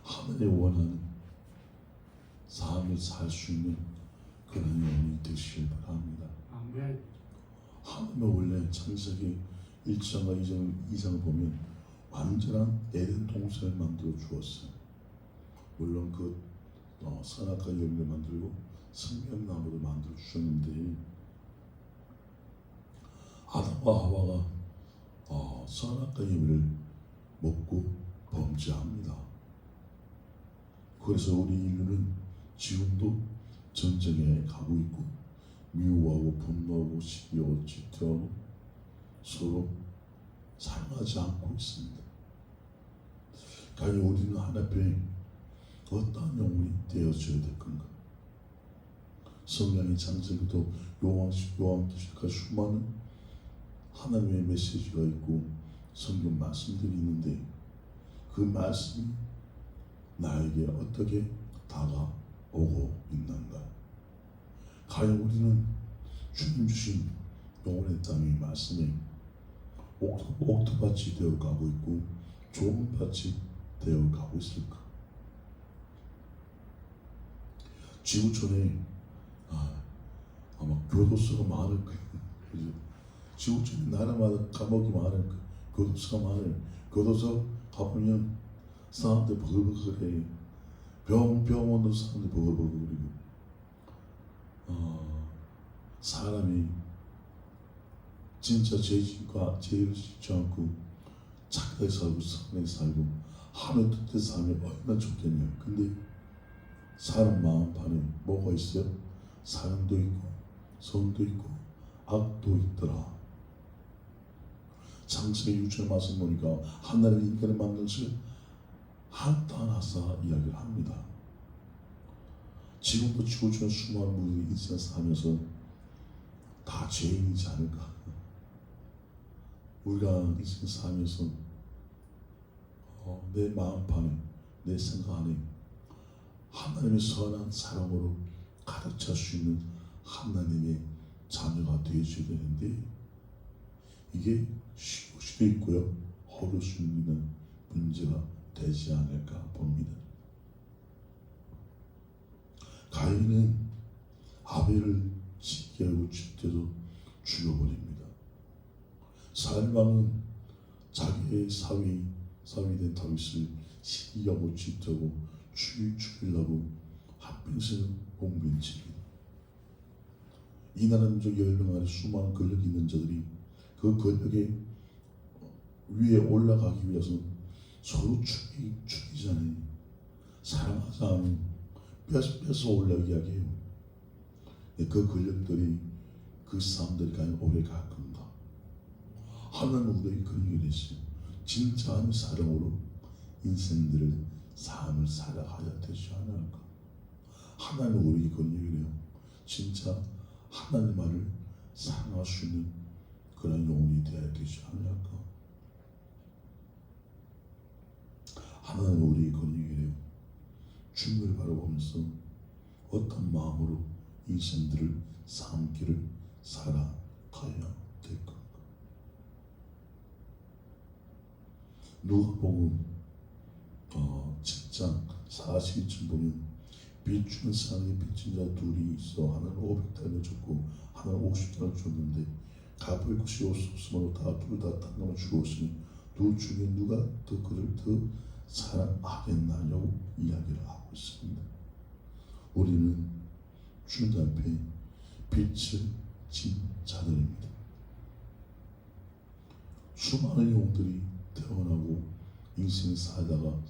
하늘이 원하는 삶을 살 수 있는 그런 영혼이 되시길 바랍니다. 아멘. 하나님은 원래 창세기 1장과 2장을 보면 완전한 에덴 동산을 만들어 주었어요. 물론 그 선악과 열매를 만들고 생명나무를 만들어 주셨는데 아담과 하와가 선악과 열매를 먹고 범죄합니다. 그래서 우리 인류는 지금도 전쟁에 가고 있고 미워하고 분노하고 시기하고 질투하고 서로 사랑하지 않고 있습니다. 과연 우리는 하나님 앞에 어떠한 영혼이 되어져야 될 건가? 성경의 창세기도 요한계시록과 수많은 하나님의 메시지가 있고 성경 말씀들이 있는데 그 말씀이 나에게 어떻게 다가오고 있는가? 과연 우리는 주님 주신 영혼의 땅의 말씀에 옥토밭이 되어가고 있고 좋은 밭이 되어가고 있을까? 지구촌에 아마 교도소가 많을 거예요. 지구촌에 나라마다 감옥이 많을 거예요. 교도소가 많아요. 교도소 가보면 사람들 버글버글해. 병원도 사람들 버글버글거리고 사람이 진짜 죄짓고 죄를 짓지 않고 착하게 살고 선하게 살고 하나님 뜻대로 살면 얼마나 좋겠냐. 근데 사람 마음판에 뭐가 있어요? 사랑도 있고 선도 있고 악도 있더라. 창세기 6절 말씀 보니까 하나님이 인간을 만드실 한탄하사 이야기를 합니다. 지금도 지구촌에 수많은 분들이 인생 살면서 다 죄인이지 않을까? 우리가 인생 살면서 내 마음판에 내 생각 안에 하나님의 선한 사랑으로 가득 찰 수 있는 하나님의 자녀가 되어줘야 되는데 이게 쉬울 수도 있고요 어려울 수 있는 문제가 되지 않을까 봅니다. 가인은 아벨을 시기하고 질투해서 죽여버립니다. 사울왕은 자기의 사위된 다윗을 시기하고 질투하고 죽이려고 한평생 공변칩니다. 이 나라 민족 10명 안에 수많은 권력이 있는 자들이 그 권력의 위에 올라가기 위해서 서로 죽이잖아요. 사랑하지 않으면 뺏어 올라가기 이야기해요. 그 권력들이 그 사람들이 과연 오래 갈 건가? 하나님은 우리에게 그런 얘기를 했어요. 진짜한 사랑으로 인생들을 삶을 살아가야 되지 않을까? 하나님은 우리에게 그런 얘기를 해요. 진짜 하나님 말을 사랑할 수 있는 그런 영혼이 되어야 되지 않을까? 하나님은 우리에게 그런 얘기를 해요. 주님을 바라보면서 어떤 마음으로 인생들을 삶길을 살아가야 될 건가? 누가복음 7장 42절 보면 빚 주는 사람이 빚진 자 둘이 있어 하나는 500달러 줬고 하나는 50달러 줬는데 갚을 것이 없으므로 둘 다 땅감을 주었으니 둘 중에 누가 더 그를 더 사랑하겠나냐고 이야기를 하고 있습니다. 우리는 주님 앞에 빚을 진 자들입니다. 수많은 영혼들이 태어나고 인생 살다가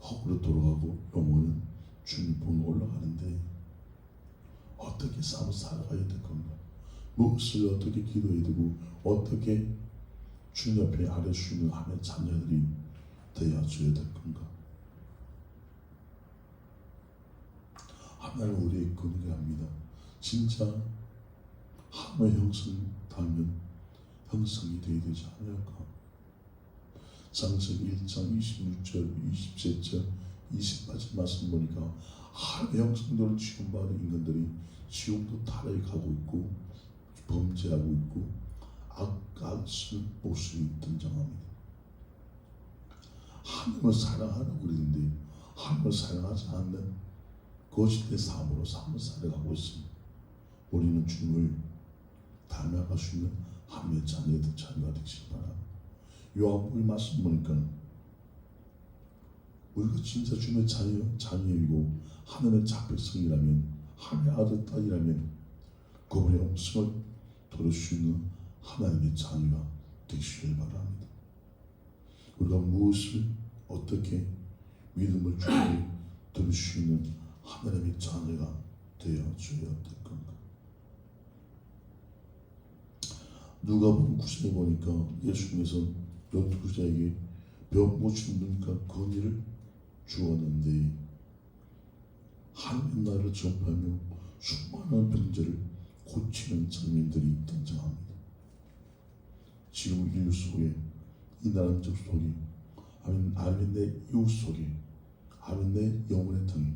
헛으로 돌아가고 영혼은 주님 보러 올라가는데 어떻게 삶을 살아가야 될 건가? 무엇을 어떻게 기도해야 되고 어떻게 주님 앞에 아뢰 수 있는 하나님의 자녀들이 되어줘야 될 건가? 하나님 우리의 권위를 합니다. 진짜 하나님의 형성 닮은 형성이 되어야 되지 않을까? 창세기 1장 26절, 27절, 28절 말씀 보니까 하나님의 형성대로 지금받은 인간들이 지금도 타락해 가고 있고 범죄하고 있고 악한 모습이 등장합니다. 하나님을 사랑하는 우리인데 하나님을 사랑하지 않는 거짓된 삶으로 삶을 살아가고 있습니다. 우리는 주님을 닮아갈 수 있는 하나님의 자녀가 되시기 바랍니다. 요한복음 말씀 보니까 우리가 진짜 주님의 자녀이고 하나님의 자백성이라면, 하나님의 아들 딸이라면 그분의 음성을 들을 수 있는 하나님의 자녀가 되시길 바랍니다. 우리가 무엇을 어떻게 믿음을 주고 들을 수 있는 하나님의 자녀가 되어줘야 될 건가? 누가복음 9장에 보니까 예수님께서 12제자에게 병 고치는 눈과 건의를 주었는데 하나님 나라를 전파하며 수많은 병자를 고치는 장면들이 등장합니다. 지금 인류 속에, 이 나라민족 속에, 아니면 내 이웃 속에, 아니면 내 영혼의 땅에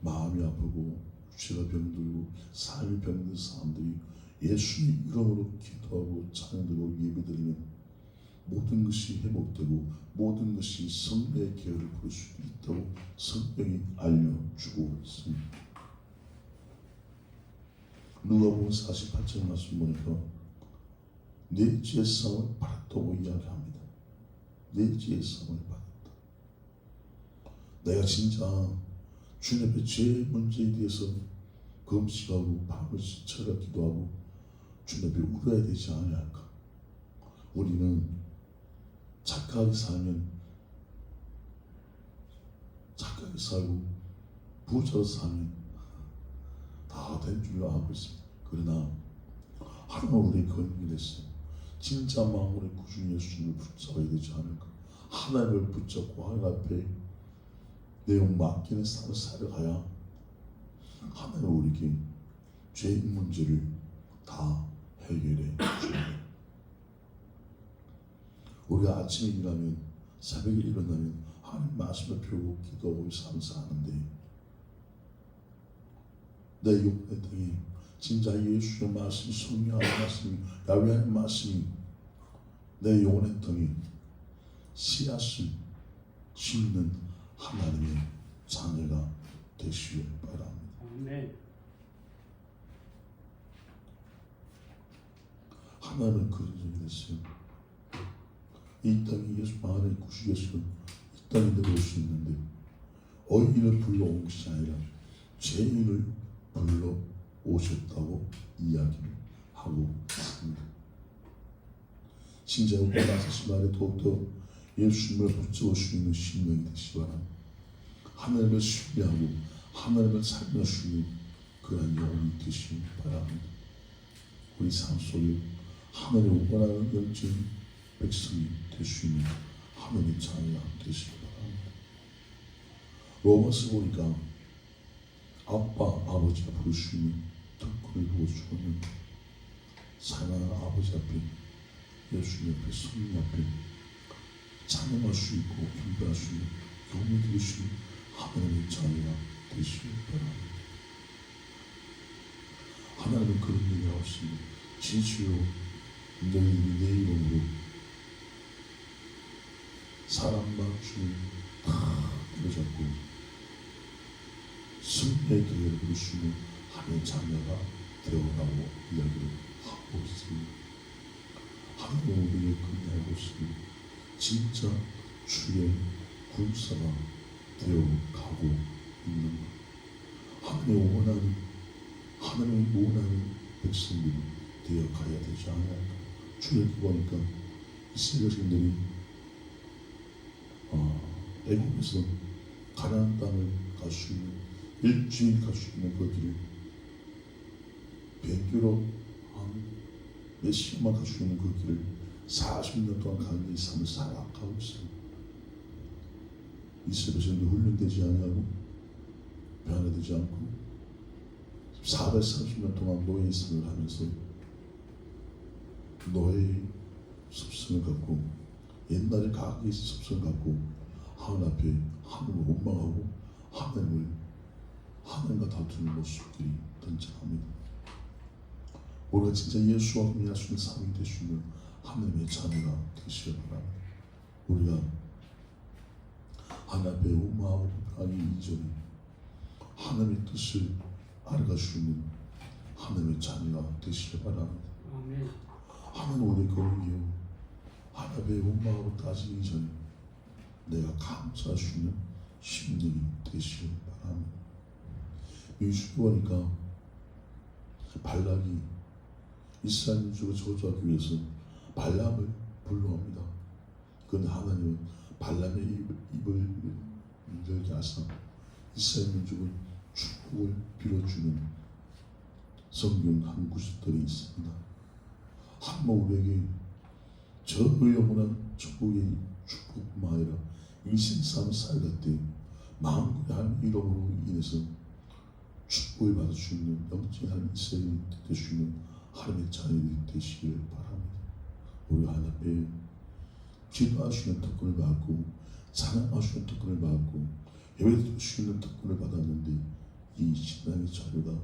마음이 아프고 육체가 병들고 삶이 병든 사람들이 예수의 이름으로 기도하고 찬양하고 예배드리면 모든 것이 회복되고 모든 것이 성령의 계열을 부를 수 있다고 성경이 알려주고 있습니다. 누가복음 48장 말씀 보니까 내 지혜 싸움을 받았다고 이야기합니다. 내 지혜 싸움을 받았다. 내가 진짜 주님 앞에 죄 문제에 대해서 금식하고 밤을 지쳐라 기도하고 주님 앞에 울어야 되지 않을까? 우리는 착하게 살면 착하게 살고 부자로 살면 다 된 줄로 알고 있습니다. 그러나 하나님 우리의 건강이 됐어요. 진짜 마음으로 꾸준히 예수님을 붙잡아야 되지 않을까? 하나님을 붙잡고 하나님 앞에 내용 맡기는 삶을 살아가야 하나님 우리에게 죄의 문제를 다 해결해 주셔요. 우리가 아침에 일어나면, 새벽에 일어나면 하나님 말씀을 배우고 기도하고 삶을 사는데 내 영혼의 땅에 진짜 예수의 말씀이, 성령의 말씀이, 야훼의 말씀이 내 영혼의 땅에 씨앗을 심는 하나님의 자녀가 되시길 바랍니다. 네. 하나님은 그런 적이 됐어요. 이 땅에 예수 마을에 구주께서는 이 땅에 내려올 수 있는데 의인을 불러온 것이 아니라 죄인을 불러오셨다고 이야기를 하고 있습니다. 진짜 우리가 나서시 말에 더욱더 예수님을 붙잡을 수 있는 심령이 되시기 바랍니다. 하나님을 신뢰하고 하나님을 살며 수 있는 그런 영혼이 되시기 바랍니다. 우리 삶 속에 하나님을 원하는 영적인 백성이 될 수 있는 하나님의 자녀가 되시기 바랍니다. 로마서 보니까 아빠, 아버지가 부를 수 있는 특권을 보고 주는 사랑하는 아버지 앞에, 예수님 앞에, 성령 앞에 찬양할 수 있고 경배할 수 있는 경외 드릴 수 있는 하나님의 자녀가 되시기 바랍니다. 하나님은 그런 얘기를 하십니다. 진실로 너희들이 내 이름으로 사랑과 주님 다 때려잡고 승리의 기회를 부를 수 있는 하나님의 자녀가 되어가고 이야기를 하고 있습니다. 하나님은 우리를 긍휼하고 있습니다. 진짜 주의 군사가 되어가고 있는 하나님의 원하는 백성들이 되어가야 되지 않을까? 주의 보니까 이스라엘 백성들이 애국에서 가나안 땅을 갈 수 있는, 일주일 갈 수 있는 그 길을 비행기로 몇 시간만 갈 수 있는 그 길을 40년 동안 가는 이 삶을 살아가고 있습니다. 이스라엘 백성들이 훈련되지 아니하고 변화되지 않고 430년 동안 노예의 삶을 하면서 노예의 습성을 갖고, 옛날에 가게의 습성을 갖고 하나님 앞에 하나님을 원망하고 하나님과 다투는 모습들이 등장합니다. 우리가 진짜 예수와 동행할 수 있는 삶이 될 수 있는 하나님의 자녀가 되시길 바랍니다. 우리가 하나님의 마음으로 하기 이전에 하나님의 뜻을 알아갈 수 있는 하나님의 자녀가 되시길 바랍니다. 아멘. 하나님 우리 거룩이요 하나님의 마음으로 따지기 전에 내가 감사할 수 있는 심령이 되시길 바랍니다. 유수기 보니까 발락이 이스라엘 민족을 저주하기 위해서 발람을 불러옵니다. 그런데 하나님은 발람의 입을 열게 하사 이스라엘 민족을 축복을 빌어주는 성경 한 구절들이 있습니다. 하나님 우리에게 저 영원한 천국의 축복뿐만 아니라 인생 삶을 살갈 때 마음과 하나님 이름으로 인해서 축복을 받을 수 있는 영적인 인생이 될 수 있는 하나님의 자녀들이 되시길 바랍니다. 우리 하나님의 기도하시는 특권을 받고 찬양하시는 특권을 받고 예배드릴 수 있는 특권을 받았는데 이 신앙의 자녀가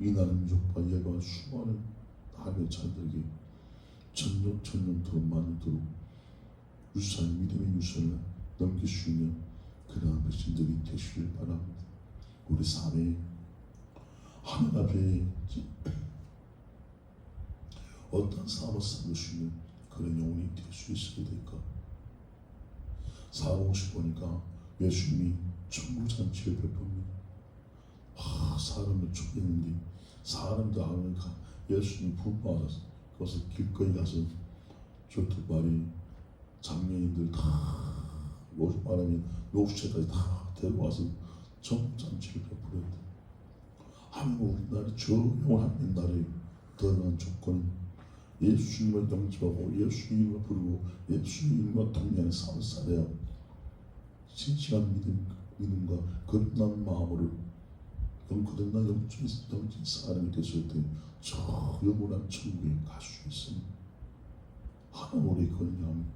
이 나라 민족과 예배한 수많은 하나님의 자녀들에게 천년토록 만년토록 유산 믿음의 유산을 넘길 수 있는 그러한 백성들이 되시길 바랍니다. 우리 삶에 하나님 앞에 어떤 삶을 살고 수 있는 그런 영혼이 될 수 있게 될까? 사복시 보니까 예수님이 천국잔치를 베풉니다. 사람을 초대했는데 사람도 안 오니까 예수님이 분노하셔서 그것을 길거리 가서 조투발이 장례인들 다 말하면 노후체까지 다 데려와서 천국잔치를 베풀었다. 하나님 우리나라 저 영원한 날에 들어간 조건은 예수님을 영접하고 예수님을 부르고 예수님과 동행하는 삶을 살아야 진실한 믿음과 거듭난 마음으로 거듭난 영적인 사람이 됐을 때 저 영원한 천국에 갈 수 있습니다. 하나님 우리의 권위함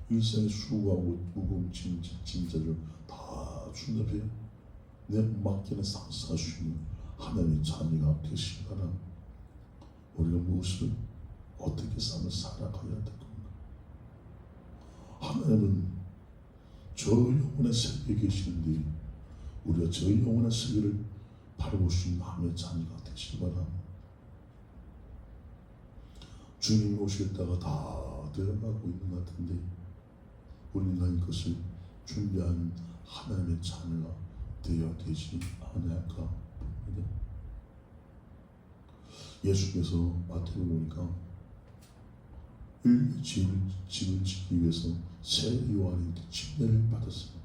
일생의 수고하고 무거운 짐자를 다 준답해 내 맡기는 상사할 수 있는 하나님의 자녀가 되시기 바랍니다. 우리가 무엇을 어떻게 삶을 살아가야 될 겁니까? 하나님은 저 영혼의 세계에 계시는데 우리가 저 영혼의 세계를 바라볼 수 있는 하나님의 자녀가 되시기 바랍니다. 주님이 오실 때가 다 되어가고 있는 것 같은데 우리는 그것을 준비한 하나님의 자녀가 되어야 되지 않을까 봅니다. 예수께서 마태복음 보니까 인류 집을 짓기 위해서 새 요한의 침례를 받았습니다.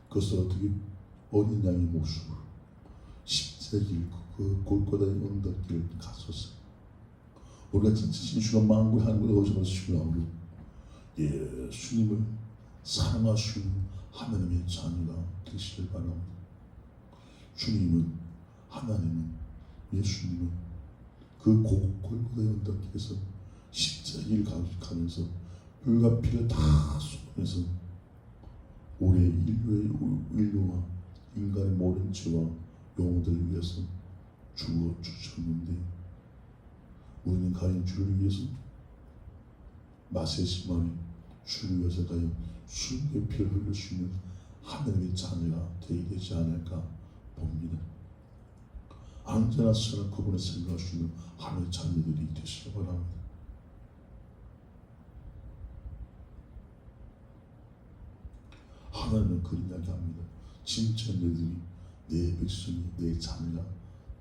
그것을 어떻게 어린 양의 모습으로 십자길 그 골고다의 언덕길을 갔었어요. 우리가 진짜 진실한 마음으로 하나님을 의지하면서 신뢰하고 예수님을 사랑하시는 하나님의 자녀가 되시길 바랍니다. 주님은 하나님은 예수님은 그 골고다의 언덕길에서 십자가를 가면서 불과 피를 다 쏟아내서 우리의 인류와 인간의 모든 죄와 영혼들을 위해서 죽어 주셨는데 우리는 과연 주를 위해서 마세시만이 주를 위해서 과연 수의 피를 흘릴 수 있는 하나님의 자녀가 되어야 되지 않을까 봅니다. 언제나 선한 그분을 생각할 수 있는 하나님의 자녀들이 되시기 바랍니다. 하나님은 그런 이야기 합니다. 진짜 너희들이 내 백성이 내 자녀가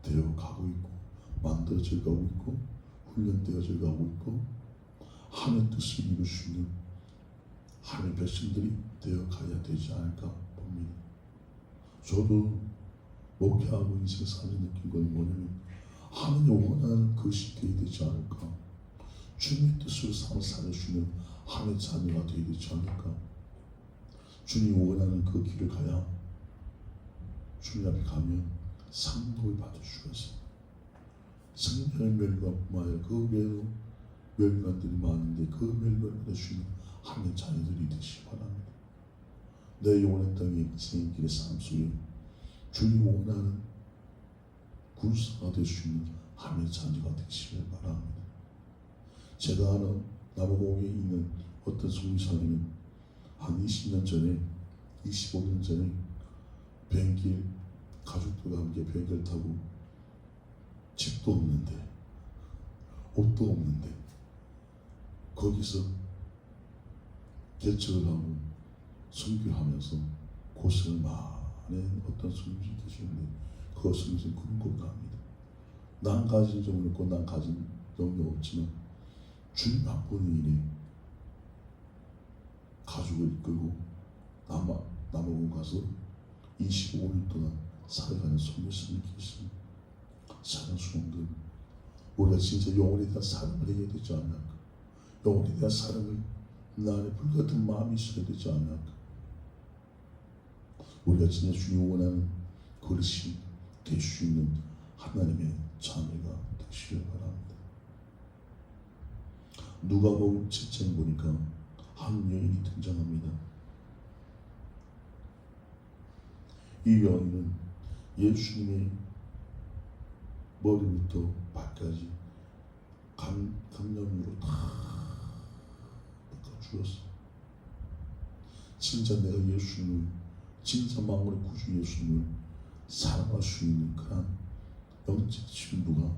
되어가고 있고 만들어져 가고 있고 훈련되어져 가고 있고 하나님의 뜻을 이룰 수 있는 하나님의 백성들이 되어가야 되지 않을까 봅니다. 저도 목회하고 인생 살면서 느낀 건 뭐냐면 하나님이 원하는 것이 되어야 되지 않을까, 주님의 뜻으로 삶을 살 수 있는 하나님의 자녀가 되어야 되지 않을까. 주님이 원하는 그 길을 가야 주님 앞에 가면 상급을 받을 수가 있어요. 생명의 멸관뿐만 아니라 그 외에도 멸관들이 많은데 그 멸관을 받을 수 있는 하나님의 자녀들이 되시기 바랍니다. 내 영혼의 땅에 인생의 길의 삶 속에 주님이 원하는 군사가 될 수 있는 하나님의 자녀가 되시길 바랍니다. 제가 아는 남아공에 있는 어떤 성교사님은 한 20년 전에, 25년 전에 비행기 가족들과 함께 비행기를 타고 집도 없는데 옷도 없는데 거기서 개척을 하고 선교를 하면서 고생을 많은 어떤 성도들이 계시는데 그 성도들은 그런 고백을 합니다. 난 가진 점은 없고 난 가진 점은 없지만 주님 한 분이 가족을 이끌고 남아공 가서 25년 동안 살아가는 성도님이 계십니다. 사랑 수용들, 우리가 진짜 영혼에 대한 사랑을 해야 되지 않을까? 영혼에 대한 사랑을 나 안에 불같은 마음이 있어야 되지 않을까? 우리가 진짜 주님 원하는 그릇이 될 수 있는 하나님의 자녀가 되시길 바랍니다. 누가복음 7장 보니까 한 여인이 등장합니다. 이 여인은 예수님의 머리부터 발까지 강령으로 다 닦아주었어. 진짜 내가 예수님을, 진짜 마음으로 구주 예수님을 사랑할 수 있는 그런 영적 신부가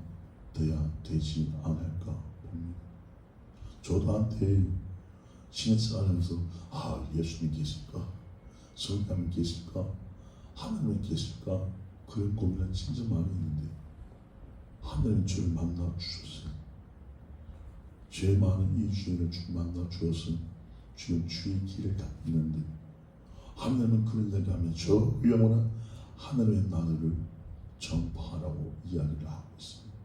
돼야 되지 않을까 봅니다. 저도 한때 신앙생활 하면서 예수님 계실까? 성령님 계실까? 하나님 계실까? 그런 고민을 진짜 많이 했는데 하나님 저를 만나 주셨어요. 죄 많은 이 주인을 주 만나 주어서 지금 주의 길을 닦는데 하나님은 그런 얘기하면 저 영원한 하나님의 나라를 전파하라고 이야기를 하고 있습니다.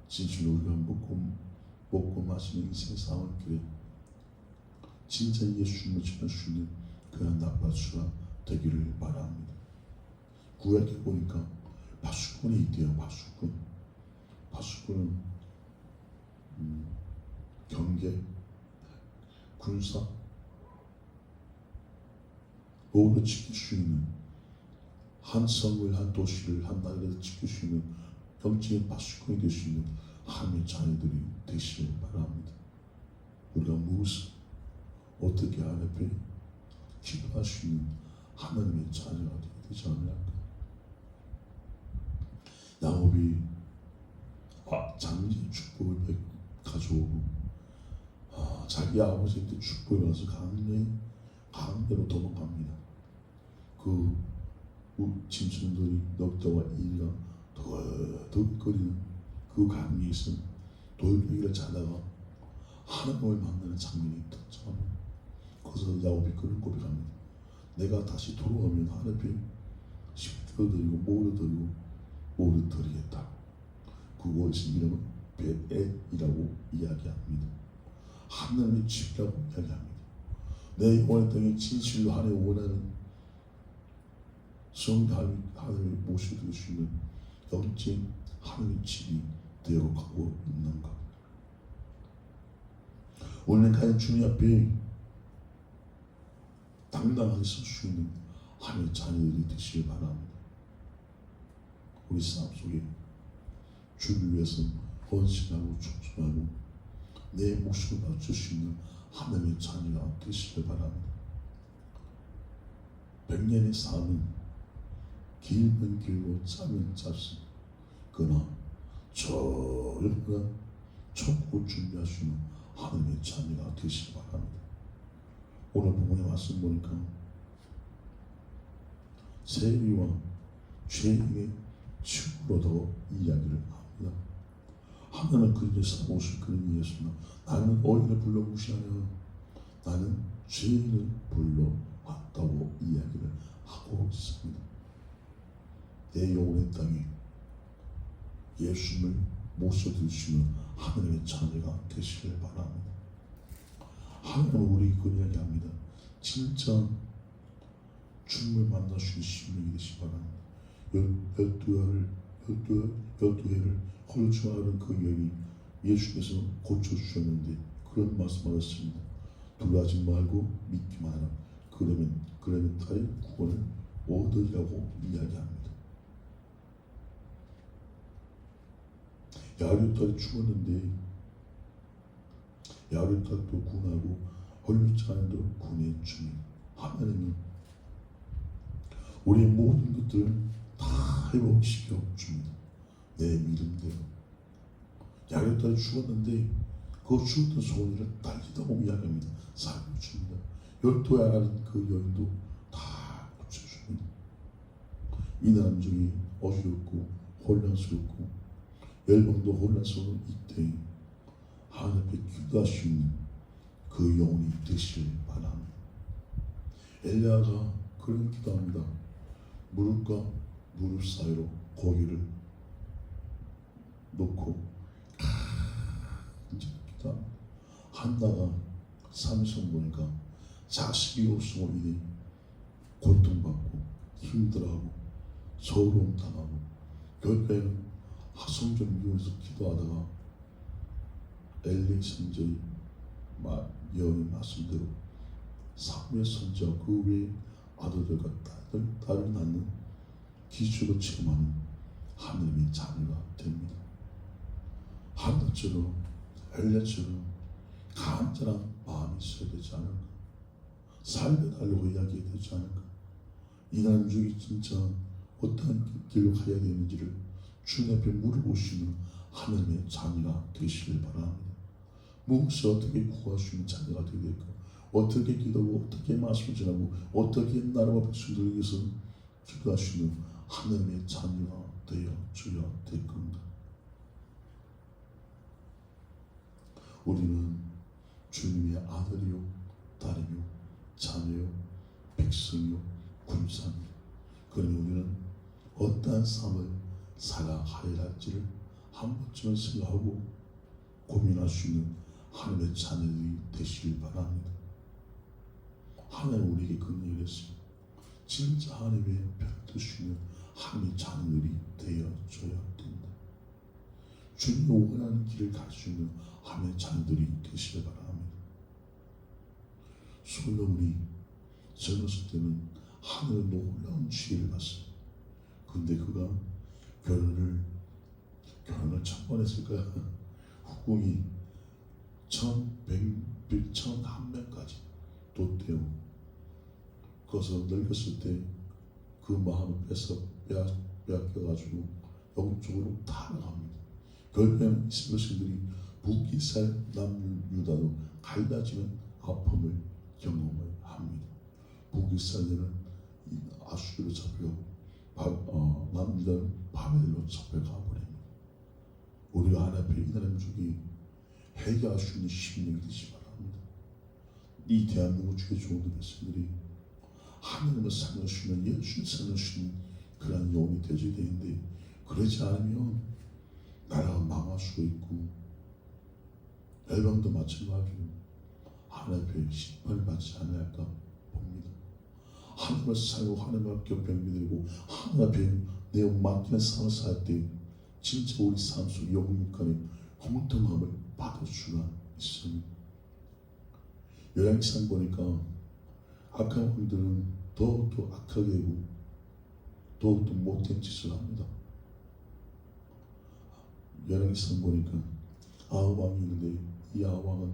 진실로 우리가 먹고 마시는 인생 상황길에 진짜 예수님을 전할 수 있는 그런 나팔수가 되기를 바랍니다. 구약에 보니까 파수꾼이 있대요. 파수꾼은 경계, 군사 모두 지킬 수 있는 한 성을, 한 도시를, 한 나라를 지킬 수 있는 영적인 파수꾼이 될 수 있는 하나님의 자녀들이 되시길 바랍니다. 우리가 무엇을 어떻게 하나님께 기도할 수 있는 하나님의 자녀가 되지 않을까? 야곱이 장지 축복을 가져오고 자기 아버지한테 축복을 받아서 강대로 도망갑니다. 그 짐승들이 넉자와 이리가 더덕거리는 그 강에서 돌멩이를 찾아가 하나님을 만나는 장면이 등장합니다. 거기서 야곱이 그런 고백합니다. 내가 다시 돌아오면 하나님께 십자드리고 모두 드리겠다. 그곳의 이름은 벳엘이라고 이야기합니다. 하나님의 집이라고 이야기합니다. 내 영원의 땅에 진실로 하나님 원하는 하나님의 모셔둘 수 있는 영적인 하나님의 집이 되어가고 있는가? 오늘 과연 주님 앞에 당당하게 설 수 있는 하나님의 자녀들이 되시길 바랍니다. 우리 삶 속에 주를 위해서 헌신하고 충성하고 내 목숨을 바칠 수 있는 하나님의 자녀가 되시길 바랍니다. 100년의 삶은 길면 길고 짧으면 짧습니다. 그러나 여러분과 천국을 준비할 수 있는 하나님의 자녀가 되시길 바랍니다. 오늘 본문의 말씀 보니까 세리와 죄인의 친구로도 이야기를 합니다. 하나님은 그들의 살아오실 그런 예수나 나는 어린을 불러 무시하냐, 나는 죄인을 불러 왔다고 이야기를 하고 있습니다. 내 영혼의 땅에 예수님을 모셔드시는 하나님의 자녀가 되시길 바랍니다. 하나님은 우리 그 이야기합니다. 진짜 주님을 만날 수 있는 심령이 되시기 바랍니다. 12회를 홀쭉하는 그 여인이 예수께서 고쳐주셨는데 그런 말씀하셨습니다. 두려워하지 말고 믿기만 하라. 그러면 딸의 구원을 얻으리라고 이야기합니다. 야류딸이 죽었는데 야류딸도 구원하고 홀렸지 않아도 구원해 줍니다. 하나님은 우리의 모든 것들을 다 회복시켜 줍니다. 내 믿음대로. 약을 따라 죽었는데 그 죽었던 소원을 달리다 보면 이야기합니다. 살려줍니다. 열도에 가는 그 여인도 다 고쳐줍니다. 이 남중이 어지럽고 혼란스럽고 열방도 혼란스러운 이때 하나님 앞에 기도할 수 있는 그 영혼이 되시길 바랍니다. 엘리야가 그런 기도합니다. 무릎과 무릎 사이로 고개를 놓고 이제 기도합니다. 한나가 삼성 보니까 자식이 없음으로 인해 고통받고 힘들어하고 서러움 당하고 결국에는 하성전 미용에서 기도하다가 엘리 선지의 예언의 말씀대로 사무엘 선지와 그 외의 아들들과 딸을 낳는 기적을 체험하는 하나님의 자녀가 됩니다. 한나처럼 엘리야처럼 간절한 마음이 있어야 되지 않을까? 살려달라고 이야기해야 되지 않을까? 이 남중이 진짜 어떠한 길로 가야 되는지를 주님 앞에 물어보시는 하나님의 자녀가 되시길 바랍니다. 무엇을 어떻게 구할 수 있는 자녀가 되게 될까? 어떻게 기도하고 어떻게 말씀을 전하고 어떻게 나라와 백성들을 위해서 기도할 수 있는 하나님의 자녀가 되어줘야 될 겁니다. 우리는 주님의 아들이요 딸이요 자녀요 백성이요 군사입니다. 그러니 우리는 어떠한 삶을 살아가야 할지를 한 번쯤은 생각하고 고민할 수 있는 하나님의 자녀들이 되시길 바랍니다. 하나님 우리에게 긍휼히 했습니다. 진짜 하나님의 편드시는 하나님의 자녀들이 되어줘야 된다. 주님이 원하는 길을 갈 수 있는 하나님의 자녀들이 되시길 바랍니다. 솔로몬이 젊었을 때는 하늘의 놀라운 지혜를 봤어요. 근데 그가 결혼을 천 번 했을까요? 후궁이 1101명까지 뒀대요. 그래서 늙었을 때 그 마음을 빼앗겨가지고 영적으로 타락합니다. 결국에는 이스라엘들이 북이스라엘 남유다로 갈라지는 아픔을 경험을 합니다. 북이스라엘은 아수르로 잡혀가고 남유다는 바벨로 잡혀가버립니다. 우리가 하나님 앞에 이 나라의 민족이 해결할 수 있는 심령이 되시기 바랍니다. 이 대한민국 주의 좋은 백성들이 하나님을 사랑할 수 있는 예수를 사랑할 수 있는 그런 영혼이 되어야 되는데 그러지 않으면 나라가 망할 수가 있고 열방도 마찬가지로 하나님 앞에 심판을 받지 않을까 봅니다. 하나님을 사랑하고 하나님 앞에 경배드리고 하나님 앞에 내 맡기는 삶을 살 때 진짜 우리 삶 속 영육간에 공통함을 받을 수가 있습니다. 열왕기상 보니까 악한 왕들은 더욱더 악하게 되고 더욱더 못된 짓을 합니다. 열왕기상 보니까 아합왕이 있는데 이 아합왕은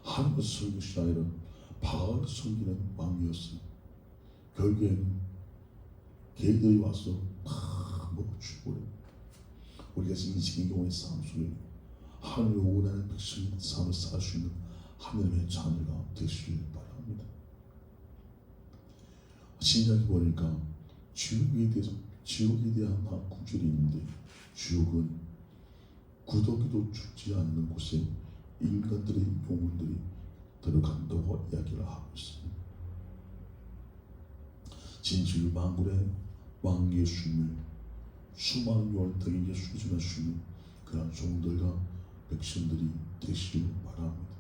하나님을 섬기는 것이 아니라 바알을 섬기는 왕이었어요. 결국에는 개들이 와서 다 먹어주고 우리가 인생의 영혼의 싸움 속에 하나님을 원하는 백성의 삶을 살 수 있는 하나님의 자녀가 되시길 바랍니다. 신약에 보니까 지옥에 대한 구절이 있는데 지옥은 구더기도 죽지 않는 곳에 인간들의 영혼들이 들어간다고 이야기를 하고 있습니다. 진실 만물의 왕 예수님을 수많은 영혼들에게 예수를 전할 수 있는 그런 종들과 백성들이 되시길 바랍니다.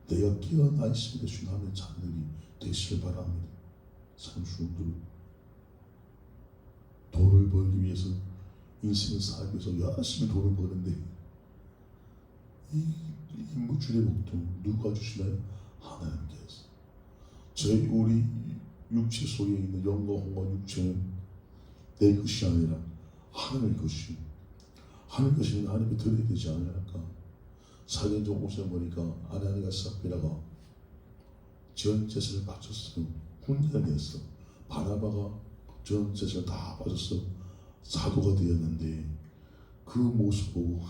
내가 깨어나 있음에 되신 하나님의 자녀들이 되시길 바랍니다. 삼수들 돈을 벌기 위해서 인생을 살기 위해서 열심히 돈을 버는데 이 물질의 목돈 누가 주시나요? 하나님께서. 우리 육체 속에 있는 영과 혼과 육체는 내 것이 아니라 하나님의 것이 하나님의 것이 하나님께 드려야 되지 않을까. 사견적 옷을 보니까 아나니가 삽비라가 전 재산을 바쳤어. 훈련했어. 바나바가 전 재산을 다 바쳐서 사도가 되었는데 그 모습 보고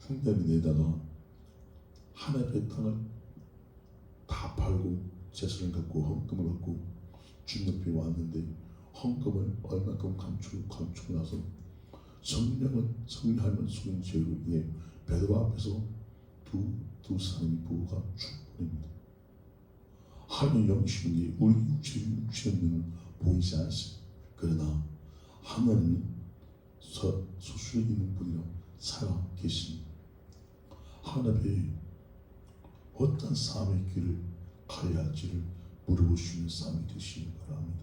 훈련이 내다가 하나님의 땅을 다 팔고 재산을 갖고 헌금을 갖고 주님 옆에 왔는데 헌금을 얼마큼 감추고 나서 성령하면 속인 죄로 인해 베드로 앞에서 두 사람이 부부가 죽어버립니다. 하나님의 영이신데 우리 육체는 보이지 않습니다. 그러나 하나님은 소수에 있는 분이라 살아 계십니다. 하나님의 어떤 삶의 길을 가야 할지를 물어보시는 삶이 되시기 바랍니다.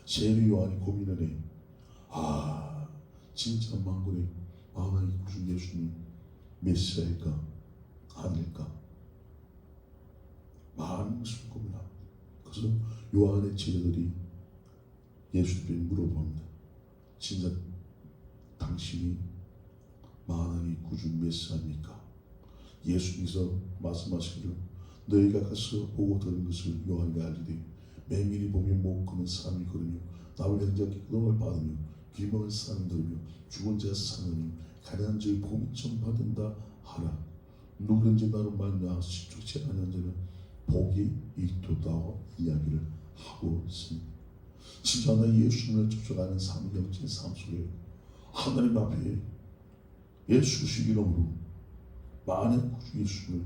세례 요한이 고민을 해. 진짜 만군의 만왕의 구주 예수님 메시아일까 아닐까 많은 것을 고민합니다. 그래서 요한의 제자들이 예수님께 물어봅니다. 진짜 당신이 만왕의 구주 메시아입니까? 예수님께서 말씀하시기를 너희가 가서 보고 들은 것을 요한이 알리되 맹인이 보면 못 걷는 사람이 걸으며 나올 영적인 기도를 받으며 귀먹은 사람 들으며 죽은 자 사느니 가난한 자의 복이 좀 받은다 하라. 누구든지 나로 말미암아 식축지 않은 자는 복이 있도다고 이야기를 하고 있습니다. 진짜 나 예수님을 쫓아가는 삶, 영적인 삶 속에 하나님 앞에 예수의 이름으로 많은 구주 예수님을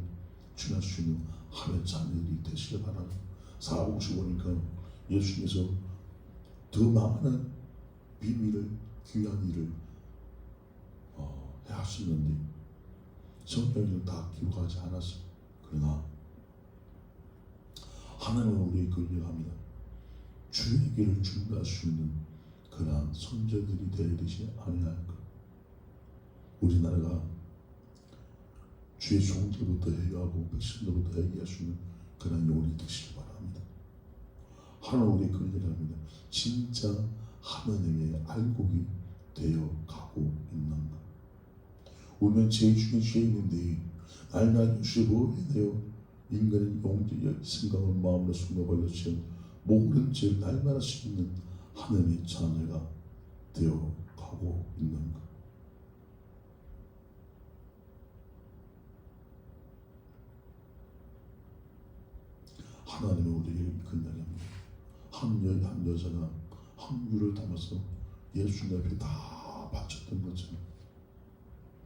주할 수 있는 하나님의 자녀들이 되시길 바랍니다. 살아보시 보니까 예수님께서 더 많은 비밀을 귀한 일을 하시는데 성경에는 다 기록하지 않았습니다. 그러나 하나님은 우리에게 권면합니다. 주의 길을 준비할 수 있는 그러한 선조들이 되어야 되지 아니할까. 우리나라가 주의 종들부터 해하고 백성들부터 해할 수 있는 그런 요리 되시기 바랍니다. 하나님 우리의 권면합니다. 진짜 하나님의 알곡이 되어 가고 있는가. 우리는 죄 중에 죄인인데 날마다 유죄로 인하여 인간의 영적인 생각을 마음으로 숨겨버렸지만 모든 죄를 날마다 씻는 하나님의 자녀가 되어 가고 있는가. 하나님은 우리에게 건강합니다. 한 여자가 한 유를 담아서 예수님 앞에 다 바쳤던 것처럼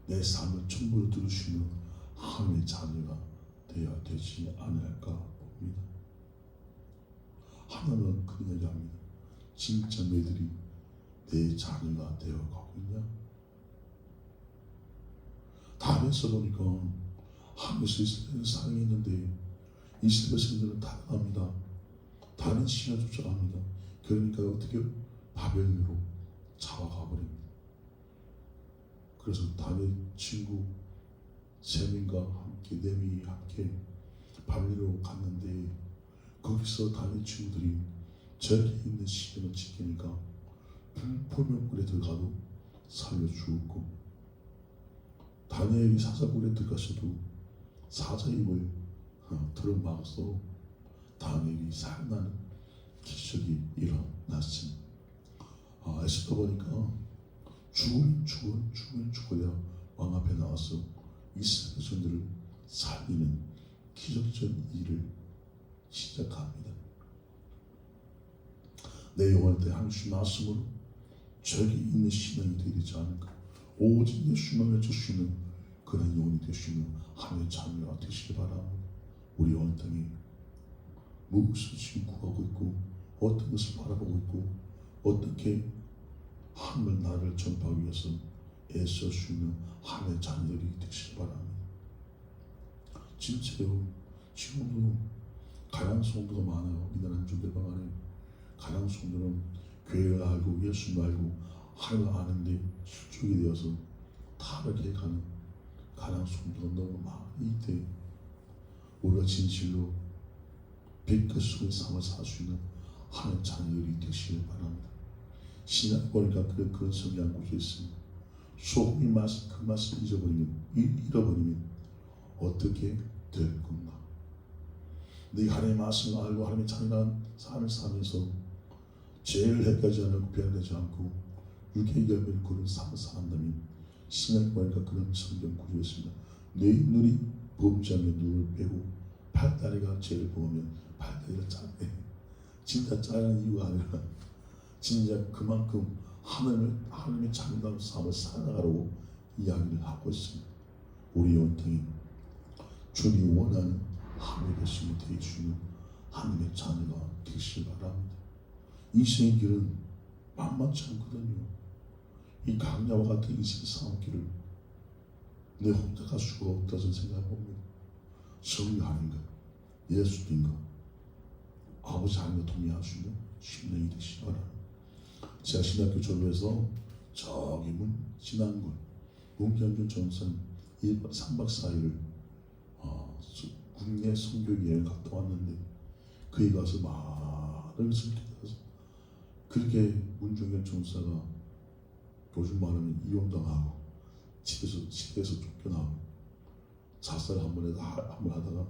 내 삶을 전부 들으시는 하나님의 자녀가 되어야 되지 않을까 봅니다. 하나님은 그런 얘기합니다. 진짜 너희들이 내 자녀가 되어가고 있냐? 다음에서 보니까 하늘에서 이스라엘 사람이 있는데 이스라엘 백성들은 타락합니다. 다른 신을 쫓아갑니다. 그러니까 어떻게 바벨론으로 잡아가 버립니다. 그래서 다윗 친구 세 명과 함께 네 명이 함께 바벨론으로 갔는데 거기서 다윗 친구들이 저기 있는 시내를 지키니까 불포명불에 들어가도 살려 죽었고 다니엘이 사자굴에 들어가서도 사자 입을 들어막아서 다니엘이 살아나는 기적이 일어났습니다. 에스더 보니까 죽어야 왕 앞에 나와서 이스라엘 백성들을 살리는 기적적 일을 시작합니다. 내 영혼을 때 한시 말씀으로 저기 있는 신앙이 되지 않을까. 오직 예수만 외쳐주시는 그런 영혼이 되시는 하나님의 자녀가 되시기 바랍니다. 우리 온 땅에 무엇을 지금 구하고 있고 어떤 것을 바라보고 있고 어떻게 하나님의 나라를 전파하기 위해서 애쓸 수 있는 하나님의 자녀들이 되시기 바랍니다. 진짜요. 지금도 가난한 성도가 많아요. 우리나라 중대방 안에 가난한 성도는 교회를 알고 예수를 알고 하나님을 아는데 실족이 되어서 타락해 가는 가난한 성도가 너무 많이 있대. 우리가 진실로 빛과 속의 삶을 살 수 있는 하나님 자녀들이 되시길 바랍니다. 신약 보니까 그런 성향 곳이 있습니다. 소금이 그 맛을 잃어버리면 어떻게 될 건가? 네 하나님의 말씀을 알고 하나님의 잔인한 삶을 살면서 죄를 해하지 않고 변하지 않고 육의 열매를 거둔 삶을 산다면 신약에 보니까 그런 성경 구조였습니다. 내 눈이 범죄하면 눈을 빼고 팔다리가 죄를 범하면 팔다리를 짜내. 진짜 짜는 이유가 아니라 진짜 그만큼 하나님의 참다운 삶을 살아가라고 이야기를 하고 있습니다. 우리 영혼이 주님이 원하는 하나님의 백성이 되어주는 하나님의 자녀가 되시길 바랍니다. 인생의 길은 만만치 않거든요. 이 강야와 같은 인생 싸움길을 내 혼자 갈 수가 없다는 생각을 봅니다. 성령 하나님과 예수님과 아버지 하나님과 동의할 수 있는 심령이 되시기 바랍니다. 제가 신학교 졸업해서 저기 진안군 문경준 전선 3박 4일을 국내 선교 여행을 갔다 왔는데 거기 가서 많은 것을 깨달아서 그렇게 문종현 전사가 요즘 말하면 이혼당하고 집에서 쫓겨나고 자살 한번 하다가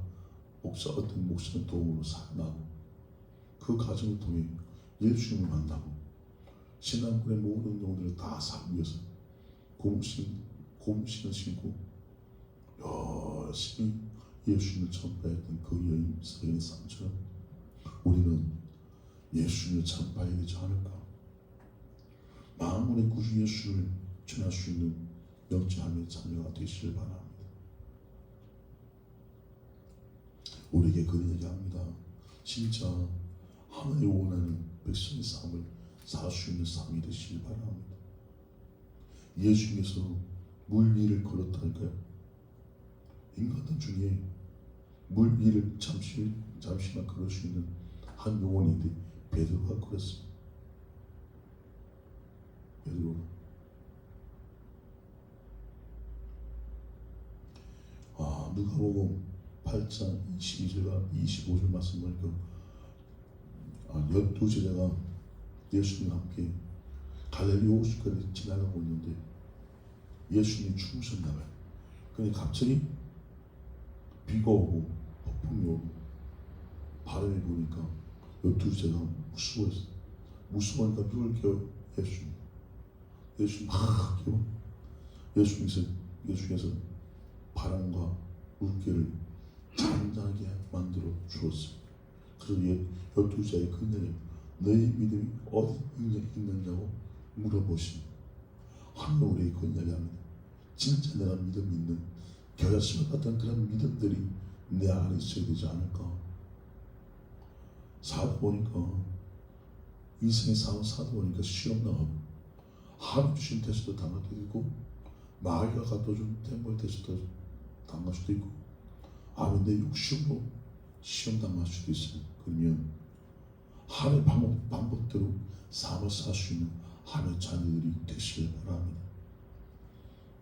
어떤 목사의 도움으로 살아나고 그 과정을 통해 예수님을 만나고 신앙군의 모든 영혼들을 다 살기 위해서 고무신을 신고 열심히 예수님을 전파했던 그 여인의 삶처럼 우리는 예수님을 전파해야 되지 않을까. 만물의 구주 예수를 전할 수 있는 영적 하나님의 자녀가 되시길 바랍니다. 우리에게 그런 얘기합니다. 진짜 하나님 원하는 백성의 삶을 살 수 있는 삶이 되시길 바랍니다. 예수님께서 물 위를 걸었다니까요. 인간들 중에 물 위를 잠시만 걸을 수 있는 한 영혼인데 베드로가 걸었습니다. 베드로가 누가복음 8장 22절과 25절 말씀 보니까 12제자가 예수님과 함께 갈릴리 호수가를 지나가고 있는데 예수님이 죽으셨나 봐요. 근데 갑자기 비가 오고 폭풍이 오고 바람이 부니까 12제자가 무서워했어요. 무서워하니까 누굴 깨워? 예수님 바람을 깨워. 예수님께서 바람과 물결을 잠잠하게 만들어 주었어요. 그래서 12제자의 그녀에게 너희 믿음이 어디 있느냐고 물어보시니 하나님 우리에게 그 이야기합니다. 진짜 내가 믿음 있는 겨자씨와 같은 그런 믿음들이 내 안에 있어야 되지 않을까. 살다 보니까 인생의 삶을 살다 보니까 시험 당하고 하나님 주신 테스트도 당할 때도 있고 마귀가 갖다준 템벌 테스트도 당할 수도 있고 내 욕심으로 시험 당할 수도 있어요. 그러면 하나님의 방법대로 삶을 살 수 있는 하나님의 자녀들이 되시길 바랍니다.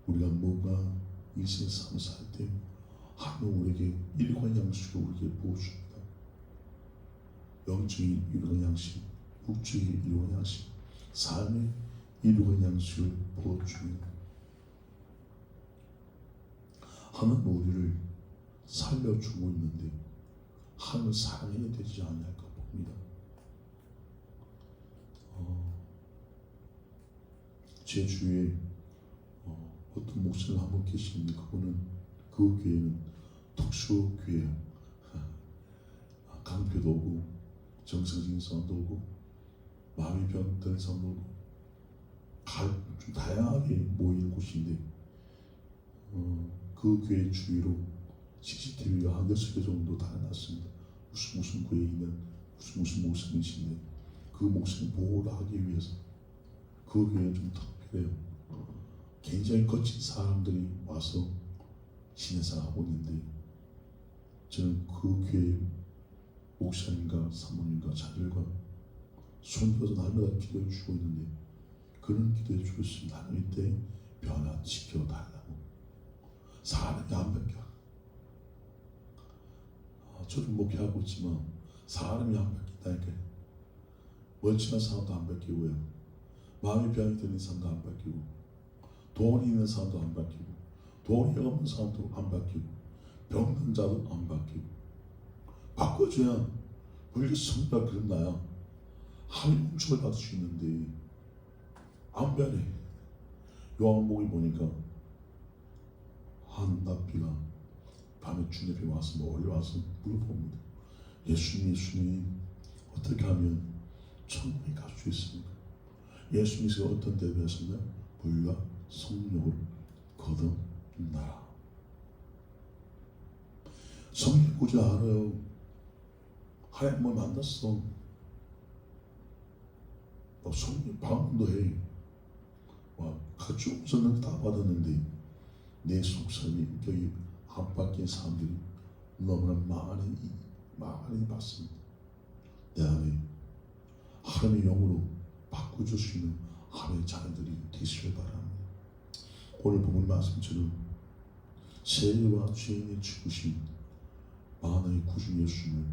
우리가 뭔가 인생의 삶을 살 때 하나님 우리에게 일관 양식을 우리에게 부어줍니다. 영적인 일관 양식, 육적인 일관 양식, 삶의 일관 양식을 부어줍니다. 하나님 우리를 살려주고 있는데 하나님을 사랑해야 되지 않을까 봅니다. 제 주위에 어떤 목사님 한 분 계시는데 그 교회는 특수교회예요. 강표도 오고 정상적인 사람도 오고 마음의 병 드는 사람도 오고 좀 다양하게 모이는 곳인데 그 교회 주위로 CCTV가 한 6개 정도 달아놨습니다. 무슨 교회에 있는 무슨 목사님이신데 그 목사님 보호를 하기 위해서 그 교회는 좀 특별해요. 굉장히 거친 사람들이 와서 신앙생활하고 있는데 저는 그 교회 목사님과 사모님과 자녀들과 손들어서 날마다 기도해 주고 있는데 그런 기도해 주고 있습니다. 하나님 때 변화시켜 달라고. 사람이 안 바뀌어. 저도 목회하고 있지만 사람이 안 바뀐다니까요. 멀쩡한 사람도 안 바뀌고요. 마음의 병이 드는 사람도 안 바뀌고 돈이 있는 사람도 안 바뀌고 돈이 없는 사람도 안 바뀌고 병든 자도 안 바뀌고 바꿔줘야 우리가 성도가 그런 나야 하나님 은총을 받을 수 있는데 안 변해. 요한복음 보니까 한 납비가 밤에 주님 앞에 와서 올려와서 물어봅니다. 예수님 어떻게 하면 천국에 갈 수 있습니까? 예수님께서 어떤 대답하셨나? 불과 성령을 거듭나라. 성령 구주 알아요. 하나님을 만났어. 성령 방문도 해. 같이 우선은 다 받았는데 내 속살이 여기 안팎의 사람들이 너무나 많이 받습니다. 내 안에 하나님의 영으로 바꿔줄 수 있는 하나님의 자녀들이 되시길 바랍니다. 오늘 본문 말씀처럼 세리와 죄인의 죽으신 만왕의 구주 예수님을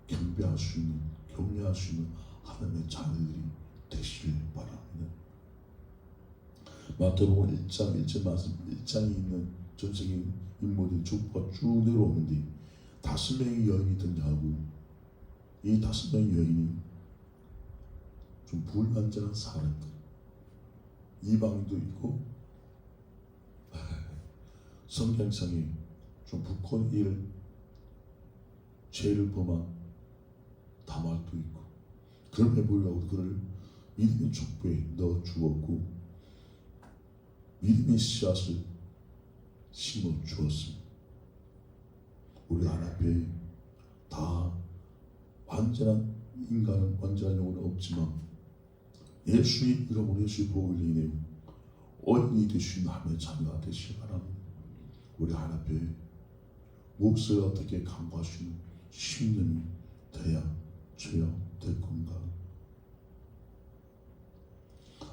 경배할 수 있는, 경외할 수 있는 하나님의 자녀들이 되시길 바랍니다. 마태복음 1장 말씀 1장에 있는 전적인 인물들이 쭉 내려오는데 5명의 여인이 등장하고 이 5명의 여인이 좀 불완전한 사람들, 이방인도 있고 성경상에 좀 불꽃 일 죄를 범한 다말도 있고 그걸 해보려고 그를 믿음의 족보에 넣어 주었고 믿음의 씨앗을 심어 주었습니다. 우리 하나님께 다 완전한 인간은 완전한 영혼은 없지만 예수의 이름으로 예수의 복을 인해 어린이 되신 하나님의 자녀가 되시기 바랍니다. 우리 하나님께 몫을 어떻게 강구할 수 있는 신념이 돼야 될 건가?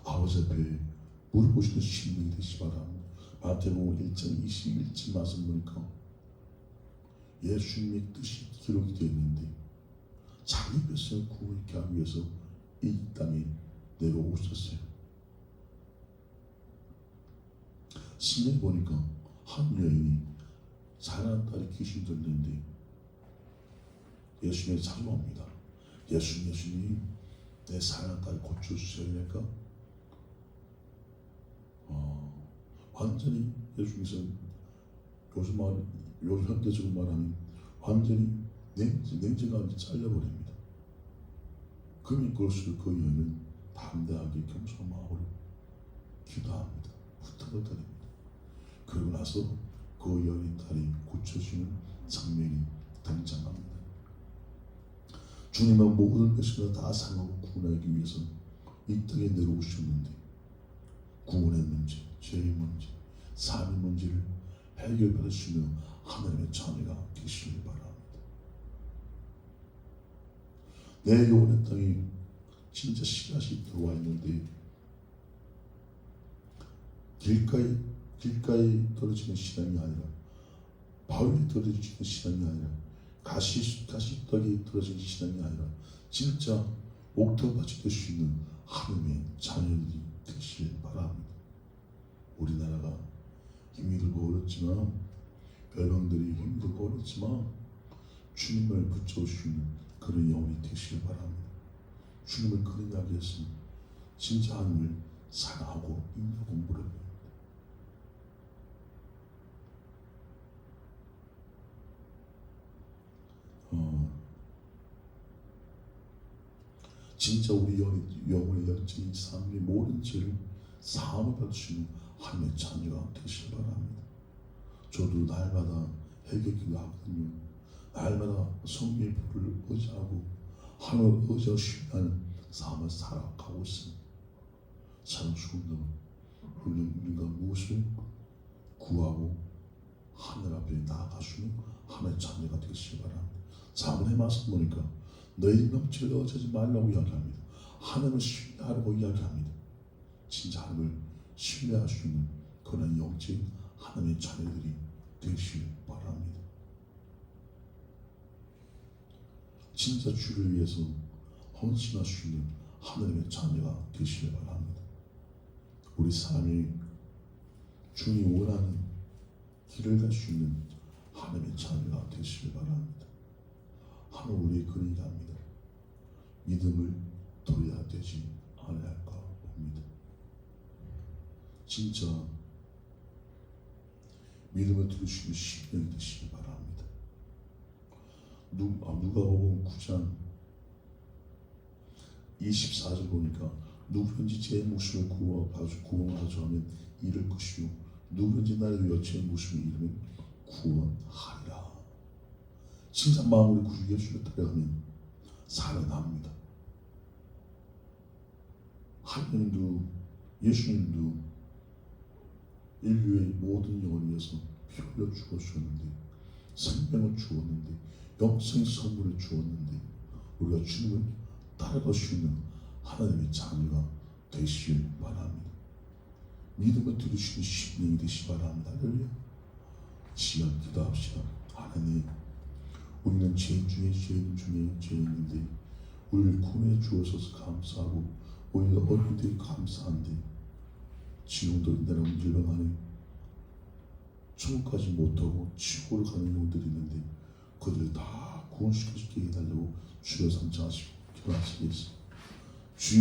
아버지 앞에 물어보시는 신명이 되시기 바랍니다. 마태복음 1장 21절 말씀 보니까 예수님의 뜻이 기록이 되어 있는데 자기 백성을 구원케 하기 위해서 이 땅에 내려오셨어요. 신명에 보니까 한 여인이 사랑하는 딸이 귀신 들리는데 예수님이 찾아옵니다. 예수님 내 사랑하는 딸 고쳐주셔야 될까? 완전히 예수님께서 요즘 현대적으로 말하면 완전히 냉정하게 잘려버립니다. 그러면 그럴수록 그 여인은 담대하게 겸손한 마음으로 기도합니다. 부탁을 드립니다. 그러고 나서 그 여인 딸이 고쳐지는 장면이 등장합니다. 주님은 모든 것을 다 상하고 구원하기 위해서 이 땅에 내려오셨는데 구원의 문제, 죄의 문제, 삶의 문제를 해결받을 수 있는 하나님의 자녀가 되시길 바랍니다. 내 영혼의 땅에 진짜 씨앗이 들어와 있는데 길가에 떨어지는 신앙이 아니라 바위에 떨어지는 신앙이 아니라 가시떡이 떨어지는 신앙이 아니라 진짜 옥토밭이 될 수 있는 하나님의 자녀들이 되시길 바랍니다. 우리나라가 힘이 들고 어렵지만 여러분들이 힘들고 어렵지만 주님을 붙잡을 수 있는 그런 영혼이 되시길 바랍니다. 주님을 그런 이야기했으면 진짜 하나님을 사랑하고 인하고 물어봅니다. 진짜 우리 영혼의 영적인 삶의 모든 죄를 사함을 받을 수 있는 하나님의 자녀가 되시길 바랍니다. 저도 날마다 회개기도 하거든요. 날마다 성령의 불을 의지하고 하나님을 의지하고 신뢰하는 삶을 살아가고 있습니다. 사랑 수군도 우리가 무엇을 구하고 하늘 앞에 나아갈 수 있는 하나님의 자녀가 되시길 바랍니다. 자문의 말씀 보니까 너희 넘치를 어쩌지 말라고 이야기합니다. 하나님을 신뢰하라고 이야기합니다. 진짜 하나님을 신뢰할 수 있는 그런 영적인 하나님의 자녀들이 되시길 바랍니다. 진짜 주를 위해서 헌신할 수 있는 하나님의 자녀가 되시길 바랍니다. 우리 삶이 주님이 원하는 길을 갈 수 있는 하나님의 자녀가 되시길 바랍니다. 하는 우리의 그러게 합니다. 믿음을 버려야 되지 않을까 봅니다. 진짜 믿음을 들으시는 심령이 되시기 바랍니다. 누가복음 9장 24절 보니까 누구든지 제 목숨을 구원하자 하면 잃을 것이요 누구든지 나를 위하여 제 목숨을 잃으면 구원하리라. 진짜 마음으로 구주 예수를 따라가면 살아납니다. 하나님도 예수님도 인류의 모든 영혼을 위해서 피 흘려 죽어주셨는데 생명을 주었는데 영생의 선물을 주었는데 우리가 주님을 따라갈 수 있는 하나님의 자녀가 되시길 바랍니다. 믿음을 들으시는 심령이 되시기 바랍니다. 할렐루야. 시간 기도합시다. 하나님, 우리는 죄인 중에 죄인인데 우리를 구원해 주셔서 감사하고 우리는 어린이들이 감사한데 지금도 나라 문제로 가는 천국까지 못하고 지옥으로 가는 영혼들이 있는데 그들을 다 구원시켜 주게 해달라고 주여 삼창하시고 기도하시겠습니다. 주